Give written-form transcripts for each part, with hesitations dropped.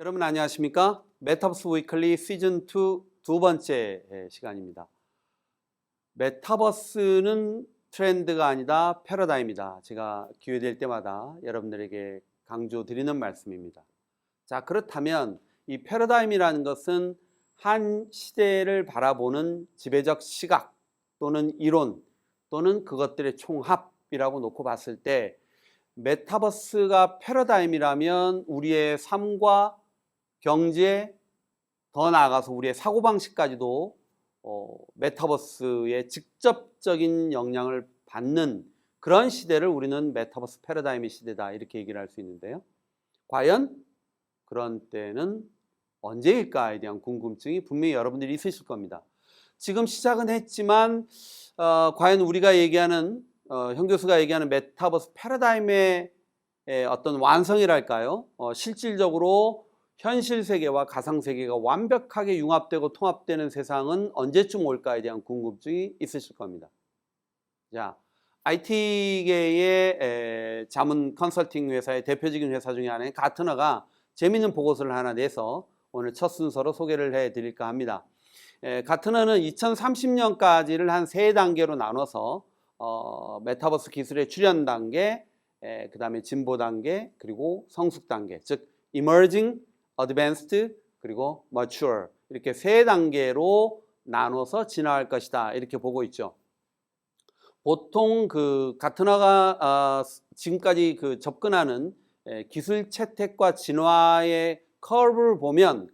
여러분 안녕하십니까? 메타버스 위클리 시즌 2 두 번째 시간입니다. 메타버스는 트렌드가 아니다 패러다임이다. 제가 기회될 때마다 여러분들에게 강조드리는 말씀입니다. 자, 그렇다면 이 패러다임이라는 것은 한 시대를 바라보는 지배적 시각 또는 이론 또는 그것들의 총합이라고 놓고 봤을 때 메타버스가 패러다임이라면 우리의 삶과 경제, 더 나아가서 우리의 사고방식까지도 메타버스의 직접적인 영향을 받는 그런 시대를 우리는 메타버스 패러다임의 시대다 이렇게 얘기를 할 수 있는데요. 과연 그런 때는 언제일까에 대한 궁금증이 분명히 여러분들이 있으실 겁니다. 지금 시작은 했지만 과연 우리가 얘기하는 현 교수가 얘기하는 메타버스 패러다임의 어떤 완성이랄까요? 실질적으로 현실 세계와 가상 세계가 완벽하게 융합되고 통합되는 세상은 언제쯤 올까에 대한 궁금증이 있으실 겁니다. 자, IT계의 자문 컨설팅 회사의 대표적인 회사 중에 하나인 가트너가 재미있는 보고서를 하나 내서 오늘 첫 순서로 소개를 해드릴까 합니다. 가트너는 2030년까지를 한 세 단계로 나눠서 메타버스 기술의 출현 단계, 그 다음에 진보 단계, 그리고 성숙 단계, 즉 emerging, advanced, 그리고 mature 이렇게 세 단계로 나눠서 진화할 것이다 이렇게 보고 있죠. 보통 그 가트너가 지금까지 그 접근하는 기술 채택과 진화의 커브를 보면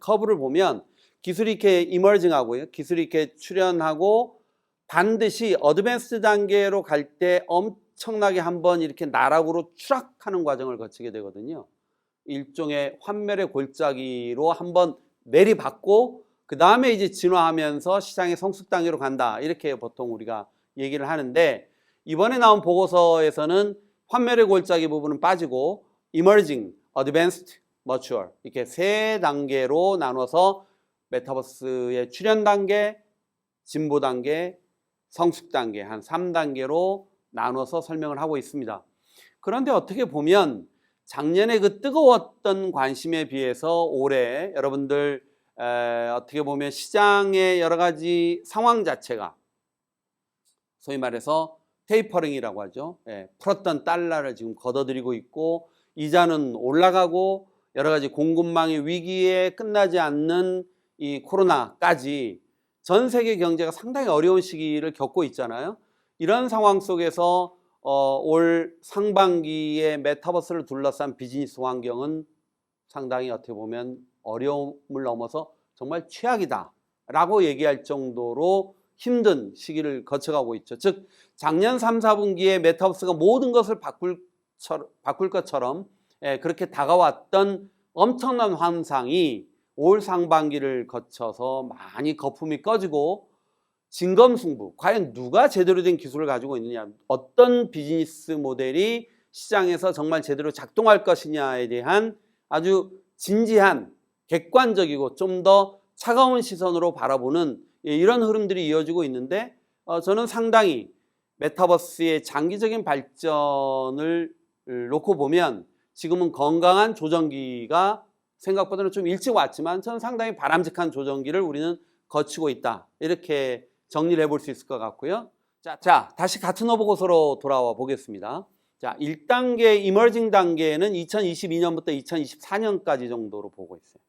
기술이 이렇게 emerging하고요, 기술이 이렇게 출현하고 반드시 어드밴스드 단계로 갈 때 엄청나게 한번 이렇게 나락으로 추락하는 과정을 거치게 되거든요. 일종의 환멸의 골짜기로 한번 내리받고 그 다음에 이제 진화하면서 시장의 성숙 단계로 간다 이렇게 보통 우리가 얘기를 하는데, 이번에 나온 보고서에서는 환멸의 골짜기 부분은 빠지고 emerging, advanced, mature 이렇게 세 단계로 나눠서 메타버스의 출현 단계, 진보 단계, 성숙 단계 한 3단계로 나눠서 설명을 하고 있습니다. 그런데 어떻게 보면 작년에 그 뜨거웠던 관심에 비해서 올해 여러분들 어떻게 보면 시장의 여러 가지 상황 자체가 소위 말해서 테이퍼링이라고 하죠. 풀었던 달러를 지금 걷어들이고 있고 이자는 올라가고 여러 가지 공급망의 위기에 끝나지 않는 이 코로나까지 전 세계 경제가 상당히 어려운 시기를 겪고 있잖아요. 이런 상황 속에서 올 상반기에 메타버스를 둘러싼 비즈니스 환경은 상당히 어떻게 보면 어려움을 넘어서 정말 최악이다 라고 얘기할 정도로 힘든 시기를 거쳐가고 있죠. 즉 작년 3, 4분기에 메타버스가 모든 것을 바꿀 것처럼 그렇게 다가왔던 엄청난 환상이 올 상반기를 거쳐서 많이 거품이 꺼지고 진검승부, 과연 누가 제대로 된 기술을 가지고 있느냐, 어떤 비즈니스 모델이 시장에서 정말 제대로 작동할 것이냐에 대한 아주 진지한 객관적이고 좀 더 차가운 시선으로 바라보는 이런 흐름들이 이어지고 있는데, 저는 상당히 메타버스의 장기적인 발전을 놓고 보면 지금은 건강한 조정기가 생각보다는 좀 일찍 왔지만 저는 상당히 바람직한 조정기를 우리는 거치고 있다 이렇게 정리를 해볼 수 있을 것 같고요. 자, 다시 가트너 보고서로 돌아와 보겠습니다. 자, 1단계 이머징 단계는 2022년부터 2024년까지 정도로 보고 있어요.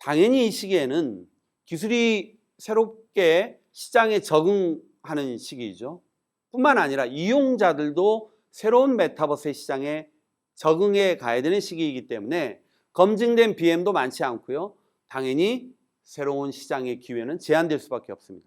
당연히 이 시기에는 기술이 새롭게 시장에 적응하는 시기이죠. 뿐만 아니라 이용자들도 새로운 메타버스의 시장에 적응해 가야 되는 시기이기 때문에 검증된 BM도 많지 않고요. 당연히 새로운 시장의 기회는 제한될 수밖에 없습니다.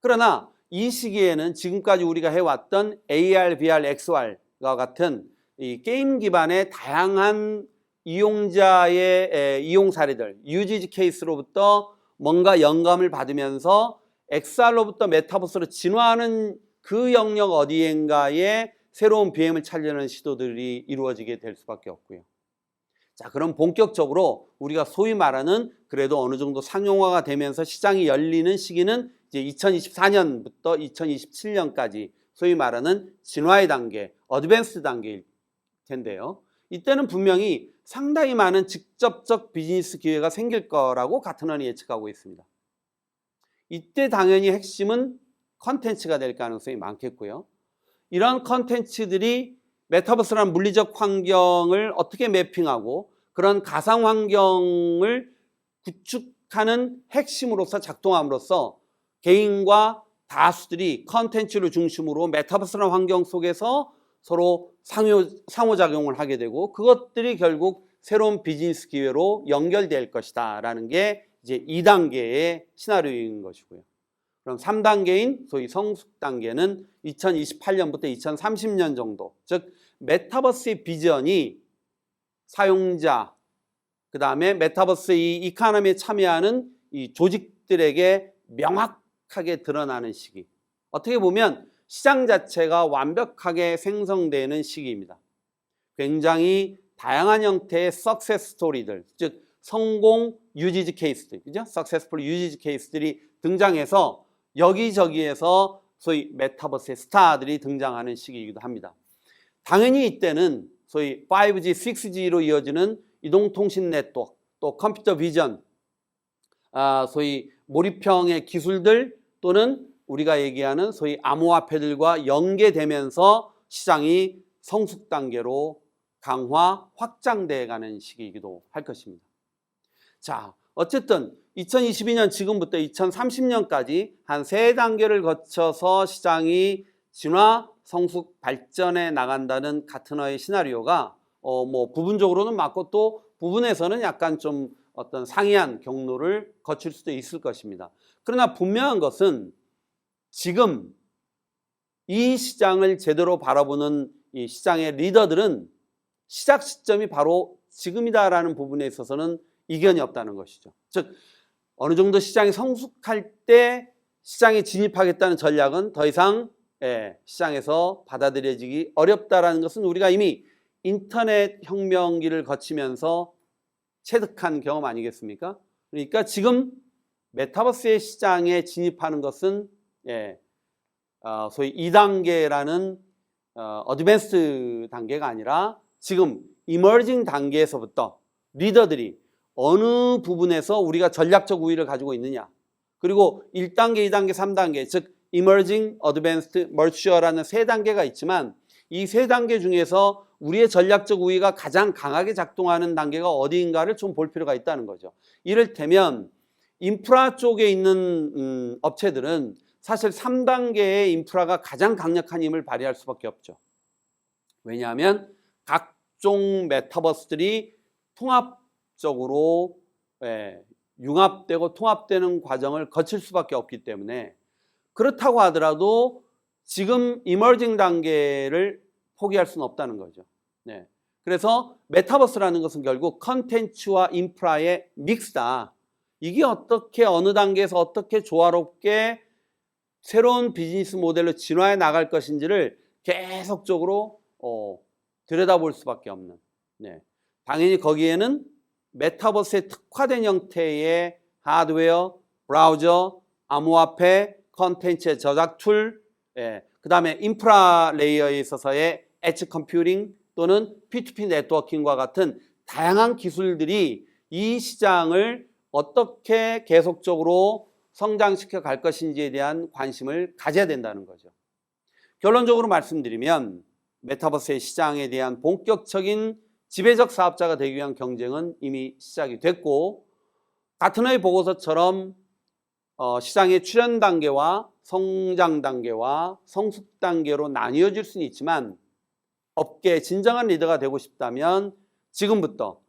그러나 이 시기에는 지금까지 우리가 해왔던 AR, VR, XR과 같은 이 게임 기반의 다양한 이용자의 이용 사례들, 유지지 케이스로부터 뭔가 영감을 받으면서 XR로부터 메타버스로 진화하는 그 영역 어디엔가에 새로운 BM을 찾려는 시도들이 이루어지게 될 수밖에 없고요. 자, 그럼 본격적으로 우리가 소위 말하는 그래도 어느 정도 상용화가 되면서 시장이 열리는 시기는 이제 2024년부터 2027년까지 소위 말하는 진화의 단계, 어드밴스 단계일 텐데요. 이때는 분명히 상당히 많은 직접적 비즈니스 기회가 생길 거라고 가트너는 예측하고 있습니다. 이때 당연히 핵심은 컨텐츠가 될 가능성이 많겠고요. 이런 컨텐츠들이 메타버스라는 물리적 환경을 어떻게 매핑하고 그런 가상 환경을 구축하는 핵심으로서 작동함으로써 개인과 다수들이 컨텐츠를 중심으로 메타버스라는 환경 속에서 서로 상호작용을 하게 되고 그것들이 결국 새로운 비즈니스 기회로 연결될 것이다 라는 게 이제 2단계의 시나리오인 것이고요. 그럼 3단계인 소위 성숙 단계는 2028년부터 2030년 정도, 즉 메타버스의 비전이 사용자, 그 다음에 메타버스 이 이코노미에 참여하는 이 조직들에게 명확하게 드러나는 시기. 어떻게 보면 시장 자체가 완벽하게 생성되는 시기입니다. 굉장히 다양한 형태의 석세스 스토리들, 즉 성공 유지즈 케이스들, 그죠? 석세스풀 유지즈 케이스들이 등장해서 여기저기에서 소위 메타버스의 스타들이 등장하는 시기이기도 합니다. 당연히 이때는 소위 5G, 6G로 이어지는 이동통신 네트워크, 또 컴퓨터 비전, 소위 몰입형의 기술들 또는 우리가 얘기하는 소위 암호화폐들과 연계되면서 시장이 성숙 단계로 강화, 확장돼 가는 시기이기도 할 것입니다. 자, 어쨌든 2022년 지금부터 2030년까지 한 3단계를 거쳐서 시장이 진화, 성숙, 발전해 나간다는 가트너의 시나리오가 부분적으로는 맞고 또 부분에서는 약간 좀 어떤 상이한 경로를 거칠 수도 있을 것입니다. 그러나 분명한 것은 지금 이 시장을 제대로 바라보는 이 시장의 리더들은 시작 시점이 바로 지금이다라는 부분에 있어서는 이견이 없다는 것이죠. 즉 어느 정도 시장이 성숙할 때 시장에 진입하겠다는 전략은 더 이상 시장에서 받아들여지기 어렵다라는 것은 우리가 이미 인터넷 혁명기를 거치면서 체득한 경험 아니겠습니까? 그러니까 지금 메타버스의 시장에 진입하는 것은 소위 2단계라는 어드밴스 단계가 아니라 지금 이머징 단계에서부터 리더들이 어느 부분에서 우리가 전략적 우위를 가지고 있느냐, 그리고 1단계, 2단계, 3단계, 즉 Emerging, Advanced, Mature라는 3단계가 있지만 이 3단계 중에서 우리의 전략적 우위가 가장 강하게 작동하는 단계가 어디인가를 좀 볼 필요가 있다는 거죠. 이를테면 인프라 쪽에 있는 업체들은 사실 3단계의 인프라가 가장 강력한 힘을 발휘할 수밖에 없죠. 왜냐하면 각종 메타버스들이 통합적으로 융합되고 통합되는 과정을 거칠 수밖에 없기 때문에, 그렇다고 하더라도 지금 이머징 단계를 포기할 수는 없다는 거죠. 그래서 메타버스라는 것은 결국 컨텐츠와 인프라의 믹스다. 이게 어떻게 어느 단계에서 어떻게 조화롭게 새로운 비즈니스 모델로 진화해 나갈 것인지를 계속적으로 들여다볼 수밖에 없는. 당연히 거기에는 메타버스에 특화된 형태의 하드웨어, 브라우저, 암호화폐, 컨텐츠의 저작 툴, 그 다음에 인프라 레이어에 있어서의 엣지 컴퓨팅 또는 P2P 네트워킹과 같은 다양한 기술들이 이 시장을 어떻게 계속적으로 성장시켜 갈 것인지에 대한 관심을 가져야 된다는 거죠. 결론적으로 말씀드리면 메타버스의 시장에 대한 본격적인 지배적 사업자가 되기 위한 경쟁은 이미 시작이 됐고, 가트너의 보고서처럼 시장의 출현 단계와 성장 단계와 성숙 단계로 나뉘어질 수는 있지만 업계의 진정한 리더가 되고 싶다면 지금부터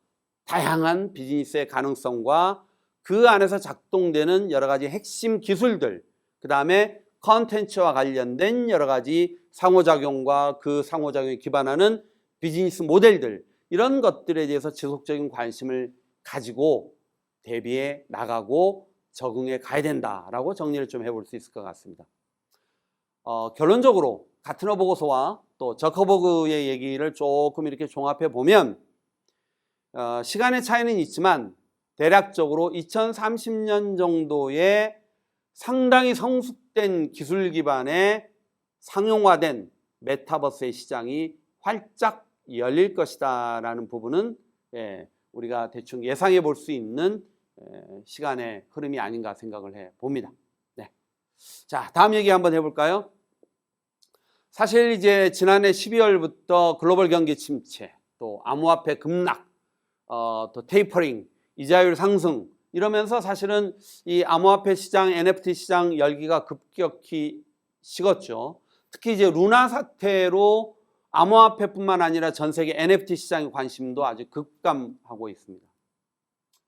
다양한 비즈니스의 가능성과 그 안에서 작동되는 여러 가지 핵심 기술들, 그 다음에 컨텐츠와 관련된 여러 가지 상호작용과 그 상호작용에 기반하는 비즈니스 모델들, 이런 것들에 대해서 지속적인 관심을 가지고 대비해 나가고 적응해 가야 된다라고 정리를 좀 해볼 수 있을 것 같습니다. 결론적으로 가트너 보고서와 또 저커버그의 얘기를 조금 이렇게 종합해 보면 시간의 차이는 있지만 대략적으로 2030년 정도에 상당히 성숙된 기술 기반의 상용화된 메타버스의 시장이 활짝 열릴 것이다 라는 부분은 우리가 대충 예상해 볼 수 있는 시간의 흐름이 아닌가 생각을 해 봅니다. 네. 자, 다음 얘기 한번 해볼까요? 사실 이제 지난해 12월부터 글로벌 경기 침체, 또 암호화폐 급락, 또 테이퍼링, 이자율 상승 이러면서 사실은 이 암호화폐 시장, NFT 시장 열기가 급격히 식었죠. 특히 이제 루나 사태로 암호화폐뿐만 아니라 전 세계 NFT 시장의 관심도 아주 급감하고 있습니다.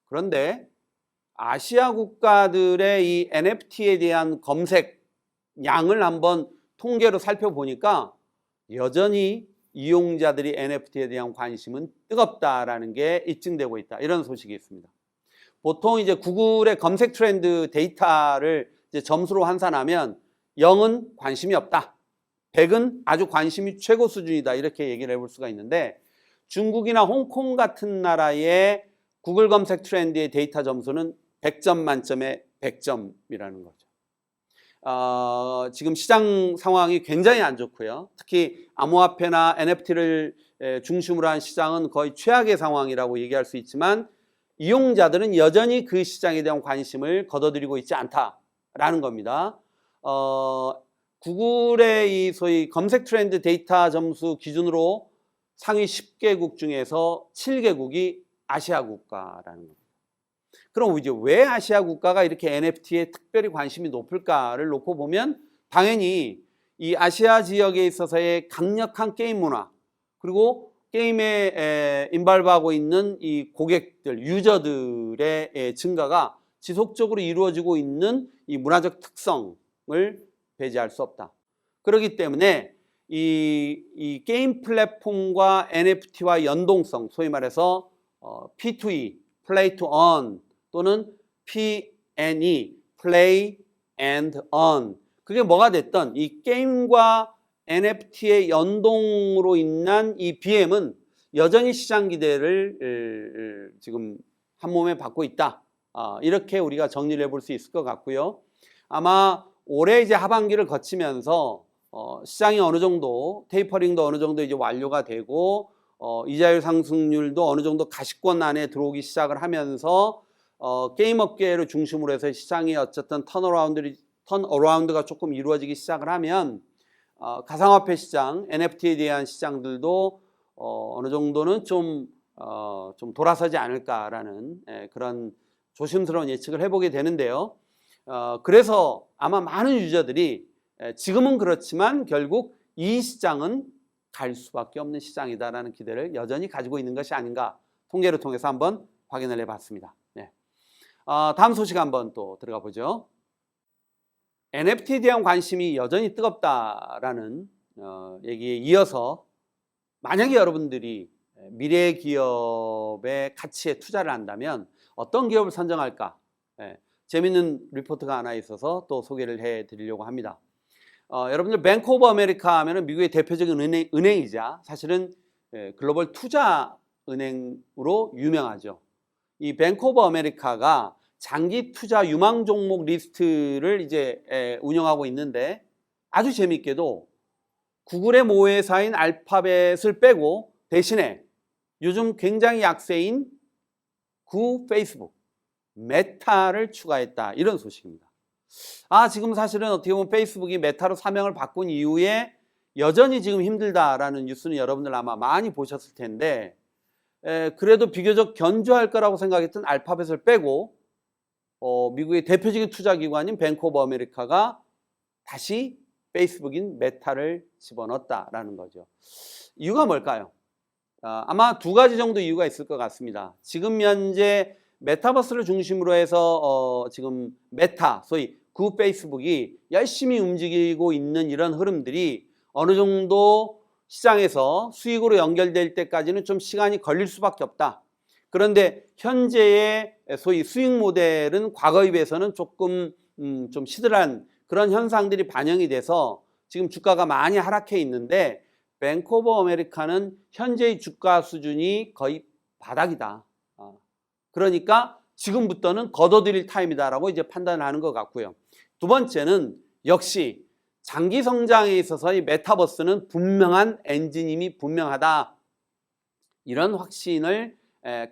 그런데 아시아 국가들의 이 NFT에 대한 검색량을 한번 통계로 살펴보니까 여전히 이용자들이 NFT에 대한 관심은 뜨겁다라는 게 입증되고 있다. 이런 소식이 있습니다. 보통 이제 구글의 검색 트렌드 데이터를 이제 점수로 환산하면 0은 관심이 없다. 100은 아주 관심이 최고 수준이다. 이렇게 얘기를 해볼 수가 있는데 중국이나 홍콩 같은 나라의 구글 검색 트렌드의 데이터 점수는 100점 만점에 100점이라는 거죠. 지금 시장 상황이 굉장히 안 좋고요. 특히 암호화폐나 NFT를 중심으로 한 시장은 거의 최악의 상황이라고 얘기할 수 있지만 이용자들은 여전히 그 시장에 대한 관심을 거둬들이고 있지 않다라는 겁니다. 구글의 이 소위 검색 트렌드 데이터 점수 기준으로 상위 10개국 중에서 7개국이 아시아 국가라는 겁니다. 그럼 이제 왜 아시아 국가가 이렇게 NFT에 특별히 관심이 높을까를 놓고 보면 당연히 이 아시아 지역에 있어서의 강력한 게임 문화 그리고 게임에 인발브하고 있는 이 고객들, 유저들의 증가가 지속적으로 이루어지고 있는 이 문화적 특성을 배제할 수 없다. 그렇기 때문에 이 게임 플랫폼과 NFT와 연동성, 소위 말해서 P2E, Play to Earn 또는 P&E, Play and Earn. 그게 뭐가 됐던 이 게임과 NFT의 연동으로 인한 이 BM은 여전히 시장 기대를 지금 한 몸에 받고 있다. 이렇게 우리가 정리를 해볼 수 있을 것 같고요. 아마 올해 이제 하반기를 거치면서 시장이 어느 정도 테이퍼링도 어느 정도 이제 완료가 되고 이자율 상승률도 어느 정도 가시권 안에 들어오기 시작을 하면서 게임 업계를 중심으로 해서 시장이 어쨌든 턴어라운드가 조금 이루어지기 시작을 하면 가상화폐 시장, NFT에 대한 시장들도 어느 정도는 좀 돌아서지 않을까라는 그런 조심스러운 예측을 해보게 되는데요. 그래서 아마 많은 유저들이 지금은 그렇지만 결국 이 시장은 갈 수밖에 없는 시장이다라는 기대를 여전히 가지고 있는 것이 아닌가 통계를 통해서 한번 확인을 해봤습니다. 네. 다음 소식 한번 또 들어가 보죠. NFT에 대한 관심이 여전히 뜨겁다라는 얘기에 이어서 만약에 여러분들이 미래 기업의 가치에 투자를 한다면 어떤 기업을 선정할까? 재밌는 리포트가 하나 있어서 또 소개를 해드리려고 합니다. 여러분들 뱅크 오브 아메리카 하면은 미국의 대표적인 은행이자 사실은 글로벌 투자 은행으로 유명하죠. 이 뱅크 오브 아메리카가 장기 투자 유망 종목 리스트를 이제 운영하고 있는데 아주 재밌게도 구글의 모회사인 알파벳을 빼고 대신에 요즘 굉장히 약세인 구 페이스북, 메타를 추가했다. 이런 소식입니다. 지금 사실은 어떻게 보면 페이스북이 메타로 사명을 바꾼 이후에 여전히 지금 힘들다라는 뉴스는 여러분들 아마 많이 보셨을 텐데 그래도 비교적 견조할 거라고 생각했던 알파벳을 빼고 미국의 대표적인 투자기관인 뱅크 오브 아메리카가 다시 페이스북인 메타를 집어넣었다라는 거죠. 이유가 뭘까요? 아마 두 가지 정도 이유가 있을 것 같습니다. 지금 현재 메타버스를 중심으로 해서 지금 메타, 소위 구 페이스북이 열심히 움직이고 있는 이런 흐름들이 어느 정도 시장에서 수익으로 연결될 때까지는 좀 시간이 걸릴 수밖에 없다. 그런데 현재의 소위 수익 모델은 과거에 비해서는 조금 좀 시들한 그런 현상들이 반영이 돼서 지금 주가가 많이 하락해 있는데 뱅크 오브 아메리카는 현재의 주가 수준이 거의 바닥이다. 그러니까 지금부터는 걷어들일 타임이다라고 이제 판단하는 것 같고요. 두 번째는 역시 장기 성장에 있어서 이 메타버스는 분명한 엔진임이 분명하다. 이런 확신을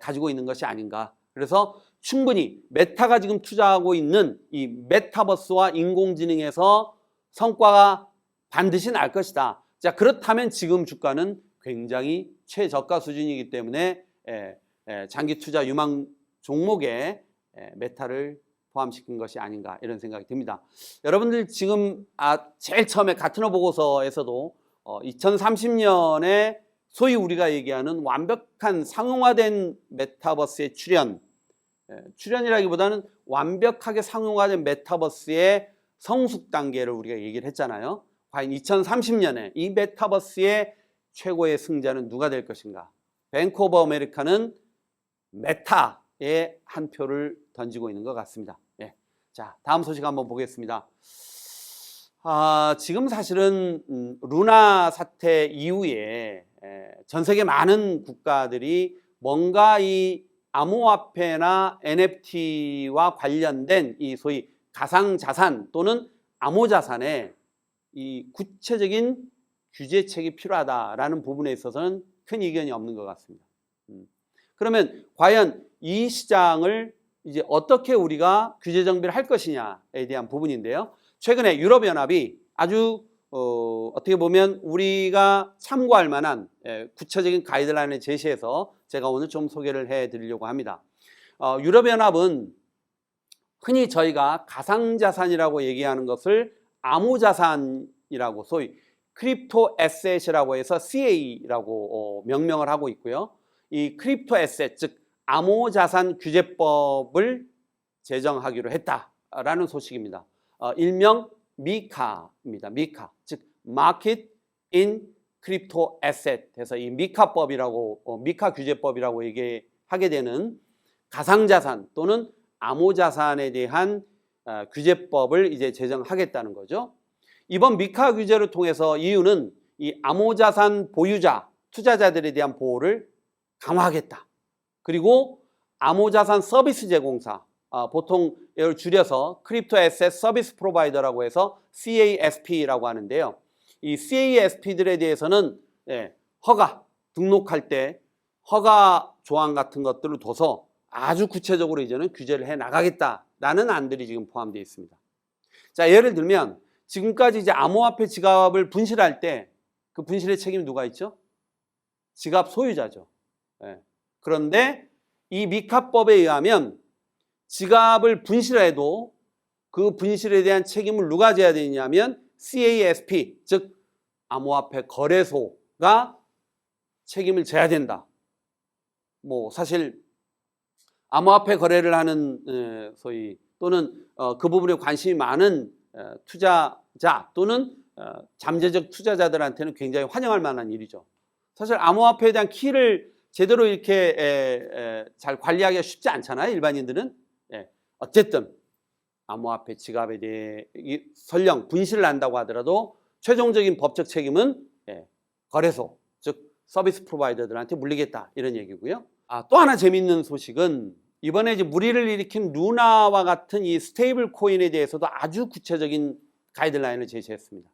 가지고 있는 것이 아닌가. 그래서 충분히 메타가 지금 투자하고 있는 이 메타버스와 인공지능에서 성과가 반드시 날 것이다. 자, 그렇다면 지금 주가는 굉장히 최저가 수준이기 때문에 장기 투자 유망 종목에 메타를 포함시킨 것이 아닌가 이런 생각이 듭니다. 여러분들 지금 제일 처음에 가트너 보고서에서도 2030년에 소위 우리가 얘기하는 완벽한 상용화된 메타버스의 출현이라기보다는 완벽하게 상용화된 메타버스의 성숙 단계를 우리가 얘기를 했잖아요. 과연 2030년에 이 메타버스의 최고의 승자는 누가 될 것인가? 뱅크 오브 아메리카는 메타에 한 표를 던지고 있는 것 같습니다. 자, 다음 소식 한번 보겠습니다. 지금 사실은 루나 사태 이후에 전 세계 많은 국가들이 뭔가 이 암호화폐나 NFT와 관련된 이 소위 가상자산 또는 암호자산에 이 구체적인 규제책이 필요하다라는 부분에 있어서는 큰 이견이 없는 것 같습니다. 그러면 과연 이 시장을 이제 어떻게 우리가 규제 정비를 할 것이냐에 대한 부분인데요. 최근에 유럽연합이 아주 어떻게 보면 우리가 참고할 만한 구체적인 가이드라인을 제시해서 제가 오늘 좀 소개를 해드리려고 합니다. 유럽연합은 흔히 저희가 가상자산이라고 얘기하는 것을 암호자산이라고 소위 크립토 에셋이라고 해서 CA라고 명명을 하고 있고요. 이 크립토 에셋, 즉 암호자산 규제법을 제정하기로 했다라는 소식입니다. 일명 미카입니다. 미카, 즉 Market in Crypto Asset 해서 이 미카법이라고 미카 규제법이라고 얘기하게 되는 가상자산 또는 암호자산에 대한 규제법을 이제 제정하겠다는 거죠. 이번 미카 규제를 통해서 이유는 이 암호자산 보유자, 투자자들에 대한 보호를 강화하겠다. 그리고 암호자산 서비스 제공사, 보통 이걸 줄여서 크립토 에셋 서비스 프로바이더라고 해서 CASP라고 하는데요. 이 CASP들에 대해서는 등록할 때 허가 조항 같은 것들을 둬서 아주 구체적으로 이제는 규제를 해 나가겠다라는 안들이 지금 포함되어 있습니다. 자, 예를 들면 지금까지 이제 암호화폐 지갑을 분실할 때 그 분실의 책임이 누가 있죠? 지갑 소유자죠. 그런데 이 미카법에 의하면 지갑을 분실해도 그 분실에 대한 책임을 누가 져야 되냐면 CASP, 즉 암호화폐 거래소가 책임을 져야 된다. 뭐 사실 암호화폐 거래를 하는 소위 또는 그 부분에 관심이 많은 투자자 또는 잠재적 투자자들한테는 굉장히 환영할 만한 일이죠. 사실 암호화폐에 대한 키를 제대로 이렇게 잘 관리하기가 쉽지 않잖아요. 일반인들은. 어쨌든 암호화폐 지갑에 대해 설령 분실을 한다고 하더라도 최종적인 법적 책임은 거래소, 즉 서비스 프로바이더들한테 물리겠다 이런 얘기고요. 또 하나 재밌는 소식은 이번에 이제 물의를 일으킨 루나와 같은 이 스테이블 코인에 대해서도 아주 구체적인 가이드라인을 제시했습니다.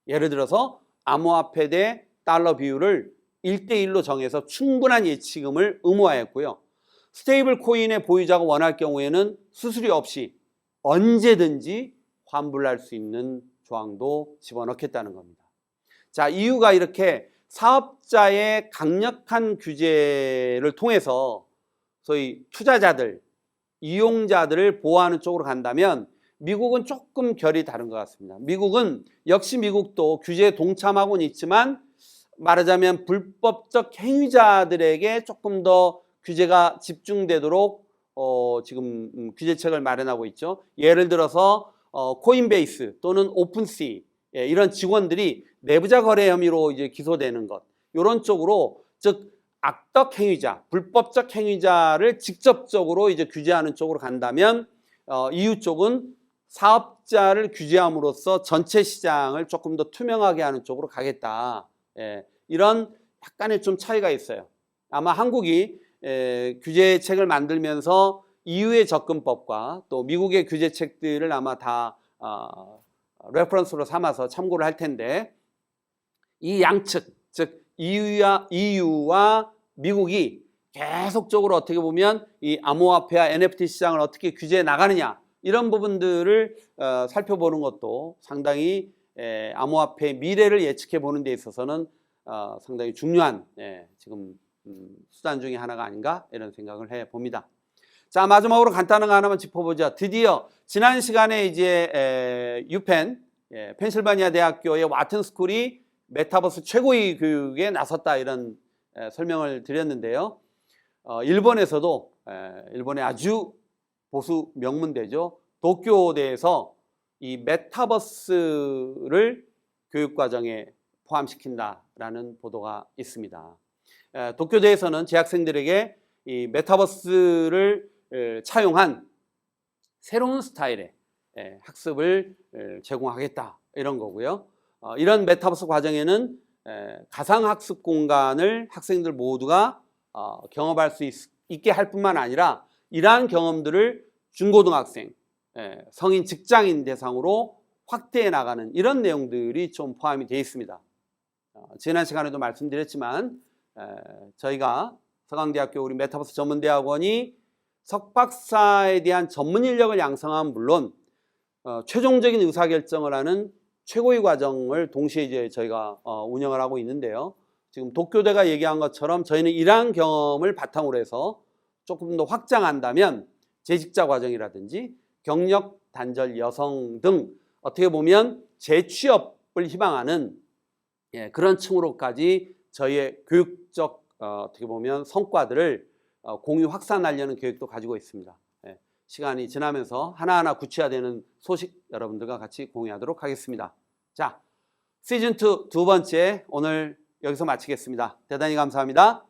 예를 들어서 암호화폐 대 달러 비율을 1대1로 정해서 충분한 예치금을 의무화했고요. 스테이블 코인의 보유자가 원할 경우에는 수수료 없이 언제든지 환불할 수 있는 조항도 집어넣겠다는 겁니다. 자, 이유가 이렇게 사업자의 강력한 규제를 통해서 소위 투자자들, 이용자들을 보호하는 쪽으로 간다면 미국은 조금 결이 다른 것 같습니다. 미국도 규제에 동참하고는 있지만 말하자면 불법적 행위자들에게 조금 더 규제가 집중되도록 지금 규제책을 마련하고 있죠. 예를 들어서 코인베이스 또는 오픈시 이런 직원들이 내부자 거래 혐의로 이제 기소되는 것, 이런 쪽으로 즉 악덕 행위자, 불법적 행위자를 직접적으로 이제 규제하는 쪽으로 간다면 EU 쪽은 사업자를 규제함으로써 전체 시장을 조금 더 투명하게 하는 쪽으로 가겠다. 이런 약간의 좀 차이가 있어요. 아마 한국이 규제책을 만들면서 EU의 접근법과 또 미국의 규제책들을 아마 다 레퍼런스로 삼아서 참고를 할 텐데 이 양측, 즉 EU와 미국이 계속적으로 어떻게 보면 이 암호화폐와 NFT 시장을 어떻게 규제해 나가느냐 이런 부분들을 살펴보는 것도 상당히 암호화폐의 미래를 예측해 보는 데 있어서는 상당히 중요한 지금 수단 중에 하나가 아닌가 이런 생각을 해 봅니다. 자, 마지막으로 간단한 거 하나만 짚어보자. 드디어 지난 시간에 이제 유펜 펜실바니아 대학교의 와튼 스쿨이 메타버스 최고위 교육에 나섰다 이런 설명을 드렸는데요. 일본에서도 일본의 아주 보수 명문대죠. 도쿄대에서 이 메타버스를 교육과정에 포함시킨다라는 보도가 있습니다. 도쿄대에서는 재학생들에게 이 메타버스를 차용한 새로운 스타일의 학습을 제공하겠다 이런 거고요. 이런 메타버스 과정에는 가상학습 공간을 학생들 모두가 경험할 수 있게 할 뿐만 아니라 이러한 경험들을 중고등학생, 성인, 직장인 대상으로 확대해 나가는 이런 내용들이 좀 포함이 되어 있습니다. 지난 시간에도 말씀드렸지만 저희가 서강대학교 우리 메타버스 전문대학원이 석박사에 대한 전문 인력을 양성함은 물론 최종적인 의사결정을 하는 최고위 과정을 동시에 이제 저희가 운영을 하고 있는데요. 지금 도쿄대가 얘기한 것처럼 저희는 이러한 경험을 바탕으로 해서 조금 더 확장한다면 재직자 과정이라든지 경력 단절 여성 등 어떻게 보면 재취업을 희망하는 그런 층으로까지 저희의 교육적 어떻게 보면 성과들을 공유 확산하려는 계획도 가지고 있습니다. 시간이 지나면서 하나하나 구체화되는 소식 여러분들과 같이 공유하도록 하겠습니다. 자, 시즌2 두 번째 오늘 여기서 마치겠습니다. 대단히 감사합니다.